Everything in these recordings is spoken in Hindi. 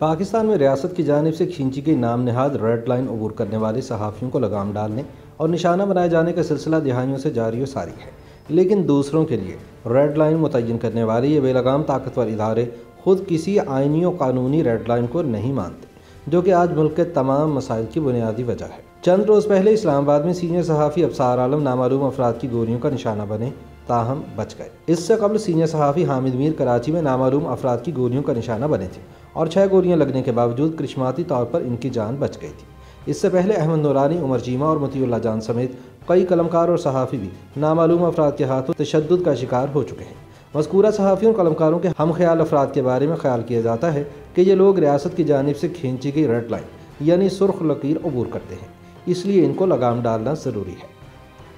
पाकिस्तान में रियासत की जानिब से खींची गई नाम नहाद रेड लाइन अबूर करने वाले सहाफ़ियों को लगाम डालने और निशाना बनाए जाने का सिलसिला दिहाइयों से जारी व सारी है, लेकिन दूसरों के लिए रेड लाइन मुतय्यन करने वाले ये बेलगाम ताकतवर इदारे खुद किसी आइनी और कानूनी रेड लाइन को नहीं मानते, जो कि आज मुल्क के तमाम मसाइल की बुनियादी वजह है। चंद रोज़ पहले इस्लामाबाद में सीनियर सहाफ़ी अफसार आलम नामालूम अफराद की गोलियों का निशाना बने, ताहम बच गए। इससे कबल सीनियर सहाफ़ी हामिद मीर कराची में नामालूम अफराद की गोलियों का निशाना बने थे और 6 गोलियां लगने के बावजूद करिश्माती तौर पर इनकी जान बच गई थी। इससे पहले अहमद नूरानी, उमर चीमा और मतीउल्लाह जान समेत कई कलमकार और सहाफ़ी भी नामालूम अफराद के हाथों तशद्दुद का शिकार हो चुके हैं। मज़कूरा सहाफ़ियों और कलमकारों के हम ख्याल अफराद के बारे में ख्याल किया जाता है कि ये लोग रियासत की जानिब से खींची गई रेड लाइन यानी सुर्ख लकीर अबूर करते हैं, इसलिए इनको लगाम डालना ज़रूरी है।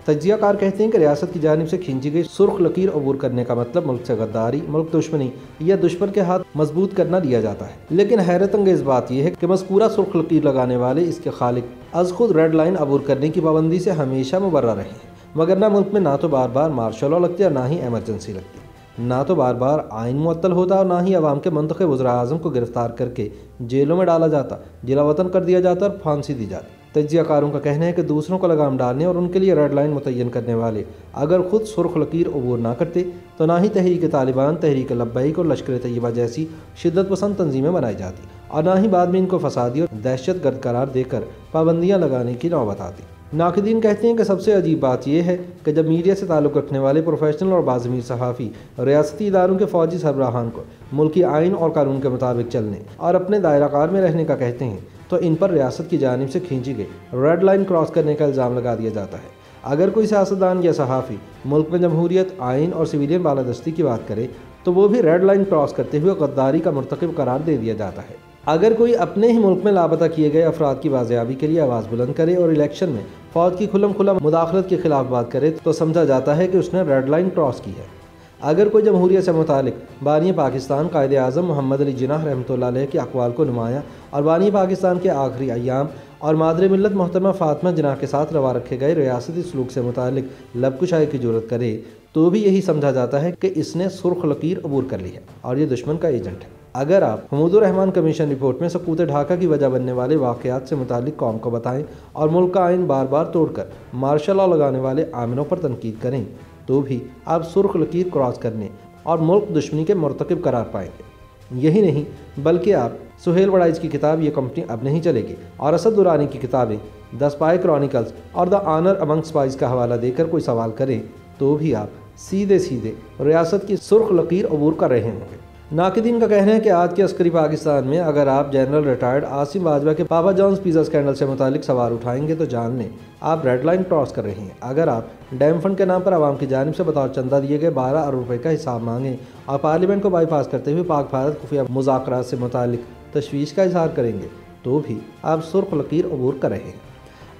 तज्जियाकार कहते हैं कि रियासत की जानिब से खींची गई सुर्ख लकीर अबूर करने का मतलब मुल्क से गद्दारी, मुल्क दुश्मनी या दुश्मन के हाथ मजबूत करना लिया जाता है। लेकिन हैरत अंगेज़ बात यह है कि मज़कूरा सुर्ख लकीर लगाने वाले इसके खालिक अज खुद रेड लाइन अबूर करने की पाबंदी से हमेशा मुबर्रा रहे हैं, मगर ना मुल्क में ना तो बार बार मार्शल लॉ लगती और ना ही एमरजेंसी लगती, ना तो बार बार आइन मुअत्तल होता और ना ही अवाम के मुंतखब वज़ीर आज़म को गिरफ्तार करके जेलों में डाला जाता, जिला वतन कर दिया जाता और फांसी दी जाती। तज्जियाकारों का कहना है कि दूसरों को लगाम डालने और उनके लिए रेड लाइन मुतय्यन करने वाले अगर खुद सुर्ख लकीर अबूर ना करते तो ना ही तहरीक तालिबान, तहरीक लब्बैक और लश्कर तैयबा जैसी शिद्दत पसंद तंजीमें बनाई जाती और ना ही बाद में इनको फसादी और दहशतगर्द करार देकर पाबंदियाँ लगाने की नौबत आती। नाक़दीन कहते हैं कि सबसे अजीब बात यह है कि जब मीडिया से ताल्लुक़ रखने वाले प्रोफेशनल और बाज़मीर सहाफ़ी रियासती इदारों के फ़ौजी सरबराहान को मुल्की आइन और कानून के मुताबिक चलने और अपने दायराकार में रहने का कहते हैं, तो इन पर रियासत की जानिब से खींची गई रेड लाइन क्रॉस करने का इल्ज़ाम लगा दिया जाता है। अगर कोई सियासतदान या सहाफ़ी मुल्क में जमहूरियत, आइन और सिविलियन बालादस्ती की बात करे तो वो भी रेड लाइन क्रॉस करते हुए गद्दारी का मुर्तकिब करार दे दिया जाता है। अगर कोई अपने ही मुल्क में लापता किए गए अफराद की बाजियाबी के लिए आवाज़ बुलंद करे और इलेक्शन में फ़ौज की खुल्लम खुल्ला मुदाखलत के खिलाफ बात करे तो समझा जाता है कि उसने रेड लाइन क्रॉस की है। अगर कोई जमहूरियत से मुतालिक बानी पाकिस्तान कायदे आज़म मोहम्मद अली जिन्नाह रहमतुल्लाह अलैह के अक़वाल को नुमाया और बानी पाकिस्तान के आखिरी अय्याम और मादरे मिल्लत मोहतरमा फ़ातिमा जिन्नाह के साथ रवा रखे गए रियासती सलूक से मुतालिक लबकुशाई की जरूरत करे तो भी यही समझा जाता है कि इसने सुर्ख लकीर अबूर कर ली है और ये दुश्मन का एजेंट है। अगर आप हमूदुर रहमान कमीशन रिपोर्ट में सकूत ढाका की वजह बनने वाले वाक़यात से मुतालिक कौम को बताएं और मुल्क का आइन बार बार तोड़कर मार्शल लॉ लगाने वाले आमिरों पर तनकीद करें तो भी आप सुर्ख लकीर क्रॉस करने और मुल्क दुश्मनी के मुर्तकिब करार पाएंगे। यही नहीं बल्कि आप सुहेल वड़ाइज की किताब ये कंपनी अब नहीं चलेगी और असद दुरानी की किताबें द स्पाई क्रॉनिकल्स और द ऑनर अमंग स्पाइज का हवाला देकर कोई सवाल करें तो भी आप सीधे सीधे रियासत की सुर्ख लकीर अबूर कर रहे होंगे। नाक़दीन का कहना है कि आज के अस्करी पाकिस्तान में अगर आप जनरल रिटायर्ड आसिम वाजवा के पापा जॉन्स पिज़्ज़ा स्कैंडल से मुतालिक सवाल उठाएंगे तो जान लें आप रेड लाइन क्रॉस कर रहे हैं। अगर आप डैम फंड के नाम पर आवाम की जानिब से बतौर चंदा दिए गए 12 अरब रुपये का हिसाब मांगें और पार्लियामेंट को बाईपास करते हुए पाक भारत खुफिया मुज़ाकरात से मुतालिक तशवीश का इजहार करेंगे तो भी आप सुर्ख लकीर अबूर कर रहे हैं।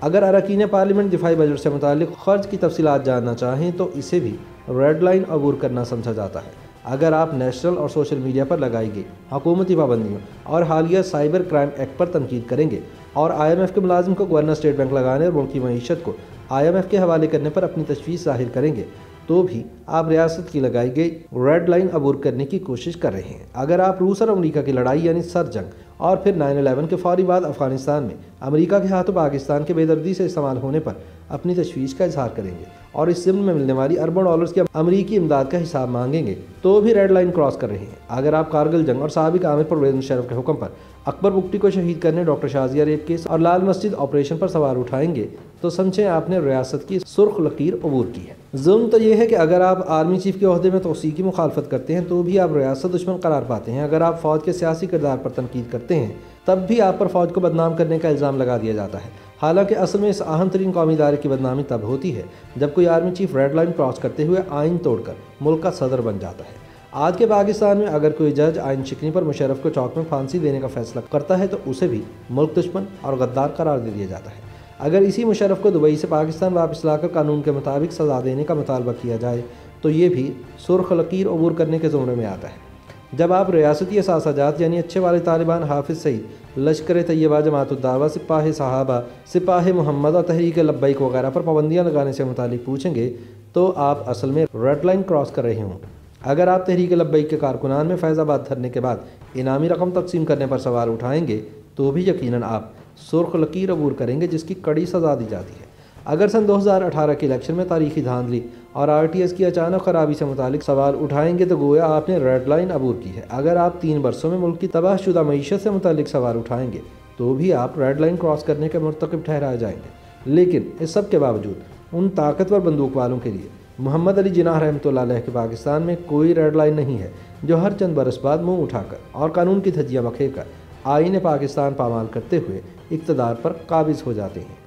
अगर अरकान पार्लियामेंट दिफाई बजट से मुतालिक खर्च की तफसीलात जानना चाहें तो इसे भी रेड लाइन अबूर करना समझा जाता है। अगर आप नेशनल और सोशल मीडिया पर लगाई गई हुकूमती पाबंदियों और हालिया साइबर क्राइम एक्ट पर तनकीद करेंगे और IMF के मुलाजिम को गवर्नर स्टेट बैंक लगाने और मुल्क की मईशत को IMF के हवाले करने पर अपनी तशवीश जाहिर करेंगे तो भी आप रियासत की लगाई गई रेड लाइन अबूर करने की कोशिश कर रहे हैं। अगर आप रूस और अमरीका की लड़ाई यानी सर जंग और फिर 9/11 के फौरी बाद अफगानिस्तान में अमरीका के हाथों पाकिस्तान के बेदर्दी से इस्तेमाल होने पर अपनी तशवीश का इजहार करेंगे और इस ज़िम्न में मिलने वाली अरबों डॉलर्स की अमरीकी इमदाद का हिसाब मांगेंगे तो भी रेड लाइन क्रॉस कर रहे हैं। अगर आप कारगिल जंग और साबिक आमिर परवेज़ मुशर्रफ के हुक्म पर अकबर बुगटी को शहीद करने, डॉक्टर शाजिया रेप केस और लाल मस्जिद ऑपरेशन पर सवाल उठाएंगे तो समझें आपने रियासत की सुर्ख लकीर अबूर की है। जुल्म तो यह है कि अगर आप आर्मी चीफ के ओहदे में तोसी की मुखालफत करते हैं तो भी आप रियासत दुश्मन करार पाते हैं। अगर आप फ़ौज के सियासी किरदार पर तनकीद करते हैं तब भी आप पर फ़ौज को बदनाम करने का इल्ज़ाम लगा दिया जाता है। हालांकि असल में इस अहम तरीन कौमी इदारे की बदनामी तब होती है जब कोई army chief red line cross करते हुए आइन तोड़कर मुल्क का सदर बन जाता है। आज के पाकिस्तान में अगर कोई जज आइन शिकनी पर मुशर्रफ को चौक में फांसी देने का फैसला करता है तो उसे भी मुल्क दुश्मन और गद्दार करार दे दिया जाता है। अगर इसी मुशर्रफ को दुबई से पाकिस्तान वापस लाकर कानून के मुताबिक सज़ा देने का मुतालबा किया जाए तो ये भी सुर्ख लकीर अबूर करने के ज़ुमरे में आता है। जब आप रियासती असासाजात यानी अच्छे वाले तालिबान, हाफिज़ सईद, लश्कर तैयबा, जमात-उद-दावा, सिपाही सहाबा, सिपाही मोहम्मद और तहरीक लब्बैक वगैरह पर पाबंदियाँ लगाने से मुतालिक पूछेंगे तो आप असल में रेड लाइन क्रॉस कर रहे होंगे। अगर आप तहरीक लब्बैक के कारकुनान में फैज़ाबाद धरने के बाद इनामी रकम तकसीम करने पर सवाल उठाएंगे तो भी यकीनन आप सुर्ख लकीर अबूर करेंगे, जिसकी कड़ी सज़ा दी जाती है। अगर सन 2018 के इलेक्शन में तारीखी धांधली और RTS की अचानक खराबी से मुतालिक सवाल उठाएंगे तो गोया आपने रेड लाइन अबूर की है। अगर आप 3 बरसों में मुल्क की तबाहशुदा मईशत से मुतालिक सवाल उठाएंगे तो भी आप रेड लाइन क्रॉस करने के मुर्तकिब ठहराए जाएंगे। लेकिन इस सब के बावजूद उन ताकतवर बंदूक वालों के लिए मोहम्मद अली जिन्नाह रहमतुल्लाह अलैह के पाकिस्तान में कोई रेड लाइन नहीं है, जो हर चंद बरस बाद मुँह उठाकर और कानून की धज्जियाँ बखेर कर आईन पाकिस्तान पामाल करते हुए इक़्तिदार पर काबिज हो जाते हैं।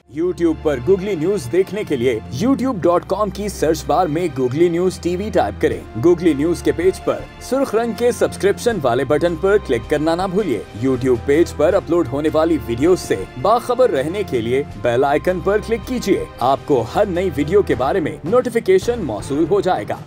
YouTube पर गूगली न्यूज देखने के लिए youtube.com की सर्च बार में गूगली न्यूज TV टाइप करें। गूगली न्यूज के पेज पर सुर्ख रंग के सब्सक्रिप्शन वाले बटन पर क्लिक करना ना भूलिए। YouTube पेज पर अपलोड होने वाली वीडियोस से बाखबर रहने के लिए बेल आइकन पर क्लिक कीजिए। आपको हर नई वीडियो के बारे में नोटिफिकेशन मौसूल हो जाएगा।